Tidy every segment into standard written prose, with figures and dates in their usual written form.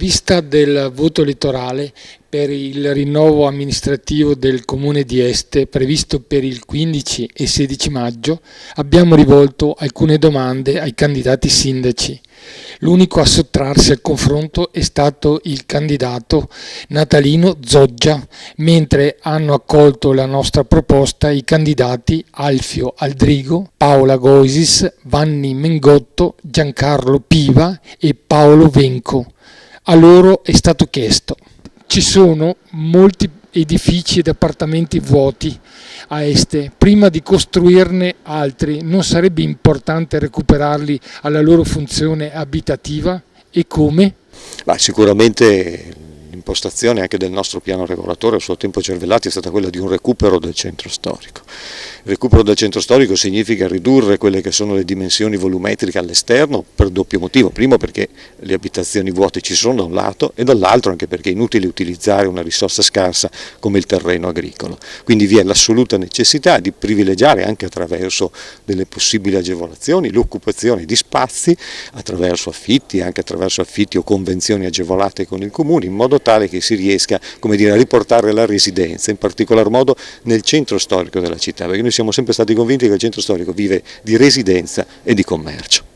vista del voto elettorale per il rinnovo amministrativo del Comune di Este, previsto per il 15 e 16 maggio, abbiamo rivolto alcune domande ai candidati sindaci. L'unico a sottrarsi al confronto è stato il candidato natalino Zoggia, mentre hanno accolto la nostra proposta i candidati Alfio Aldrigo, Paola Goisis, Vanni Mengotto, Giancarlo Piva e Paolo Venco. A loro è stato chiesto: ci sono molti edifici ed appartamenti vuoti a Este, prima di costruirne altri non sarebbe importante recuperarli alla loro funzione abitativa, e come? Sicuramente l'impostazione anche del nostro piano regolatore a suo tempo Cervellati è stata quella di un recupero del centro storico. Il recupero del centro storico significa ridurre quelle che sono le dimensioni volumetriche all'esterno per doppio motivo: primo, perché le abitazioni vuote ci sono da un lato, e dall'altro anche perché è inutile utilizzare una risorsa scarsa come il terreno agricolo. Quindi vi è l'assoluta necessità di privilegiare, anche attraverso delle possibili agevolazioni, l'occupazione di spazi attraverso affitti, anche attraverso affitti o convenzioni agevolate con il comune, in modo tale che si riesca, a riportare la residenza, in particolar modo nel centro storico della città, perché noi siamo sempre stati convinti che il centro storico vive di residenza e di commercio.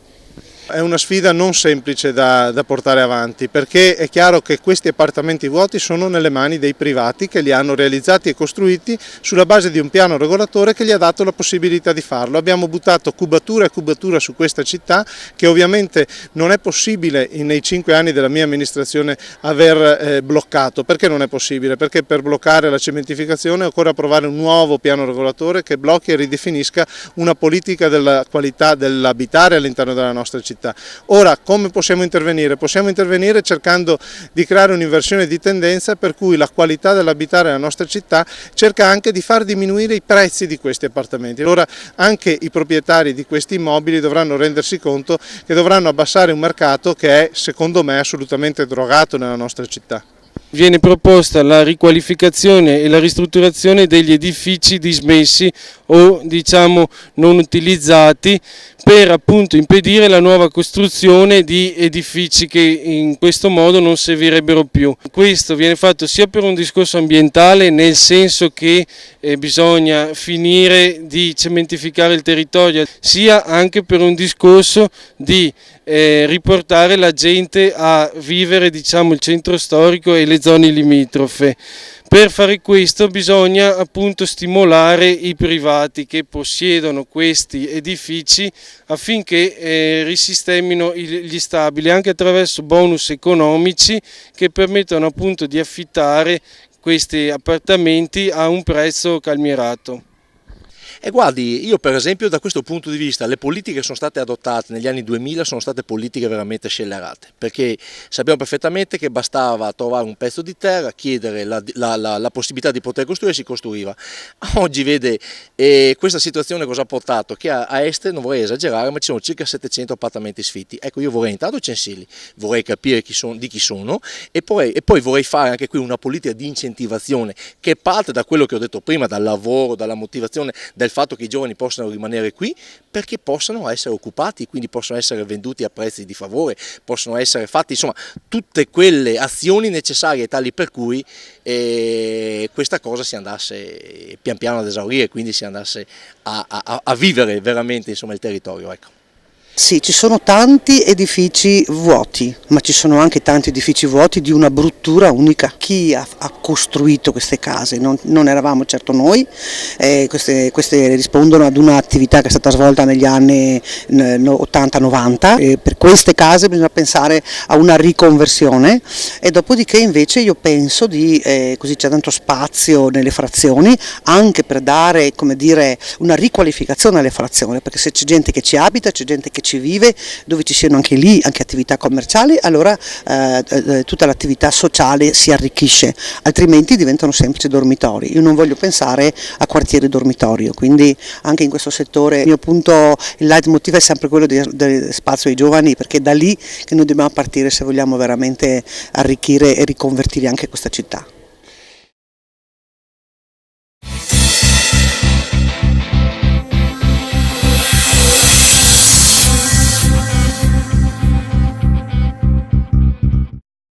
È una sfida non semplice da portare avanti, perché è chiaro che questi appartamenti vuoti sono nelle mani dei privati che li hanno realizzati e costruiti sulla base di un piano regolatore che gli ha dato la possibilità di farlo. Abbiamo buttato cubatura e cubatura su questa città, che ovviamente non è possibile nei 5 anni della mia amministrazione aver bloccato. Perché non è possibile? Perché per bloccare la cementificazione occorre approvare un nuovo piano regolatore che blocchi e ridefinisca una politica della qualità dell'abitare all'interno della nostra città. Ora, come possiamo intervenire? Possiamo intervenire cercando di creare un'inversione di tendenza per cui la qualità dell'abitare nella nostra città cerca anche di far diminuire i prezzi di questi appartamenti. Allora anche i proprietari di questi immobili dovranno rendersi conto che dovranno abbassare un mercato che è, secondo me, assolutamente drogato nella nostra città. Viene proposta la riqualificazione e la ristrutturazione degli edifici dismessi o non utilizzati, per appunto impedire la nuova costruzione di edifici che in questo modo non servirebbero più. Questo viene fatto sia per un discorso ambientale, nel senso che bisogna finire di cementificare il territorio, sia anche per un discorso di riportare la gente a vivere il centro storico e le zone limitrofe. Per fare questo bisogna appunto stimolare i privati che possiedono questi edifici affinché risistemino gli stabili, anche attraverso bonus economici che permettono appunto di affittare questi appartamenti a un prezzo calmierato. E guardi, io per esempio da questo punto di vista le politiche che sono state adottate negli anni 2000 sono state politiche veramente scellerate, perché sappiamo perfettamente che bastava trovare un pezzo di terra, chiedere la possibilità di poter costruire e si costruiva. Oggi vede questa situazione cosa ha portato? Che a Este, non vorrei esagerare, ma ci sono circa 700 appartamenti sfitti. Ecco, io vorrei intanto censirli, vorrei capire di chi sono e poi vorrei fare anche qui una politica di incentivazione che parte da quello che ho detto prima, dal lavoro, dalla motivazione, del fatto che i giovani possano rimanere qui perché possano essere occupati, quindi possono essere venduti a prezzi di favore, possono essere fatti insomma tutte quelle azioni necessarie tali per cui questa cosa si andasse pian piano ad esaurire, quindi si andasse a vivere veramente insomma il territorio, ecco. Sì, ci sono tanti edifici vuoti, ma ci sono anche tanti edifici vuoti di una bruttura unica. Chi ha costruito queste case? Non eravamo certo noi, queste rispondono ad un'attività che è stata svolta negli anni 80-90. Per queste case bisogna pensare a una riconversione e dopodiché invece io penso così c'è tanto spazio nelle frazioni anche per dare, come dire, una riqualificazione alle frazioni, perché se c'è gente che ci abita, c'è gente che ci vive, dove ci siano anche lì anche attività commerciali, allora tutta l'attività sociale si arricchisce, altrimenti diventano semplici dormitori. Io non voglio pensare a quartieri dormitorio, quindi anche in questo settore il mio punto, il leitmotiv è sempre quello del spazio ai giovani, perché è da lì che noi dobbiamo partire se vogliamo veramente arricchire e riconvertire anche questa città.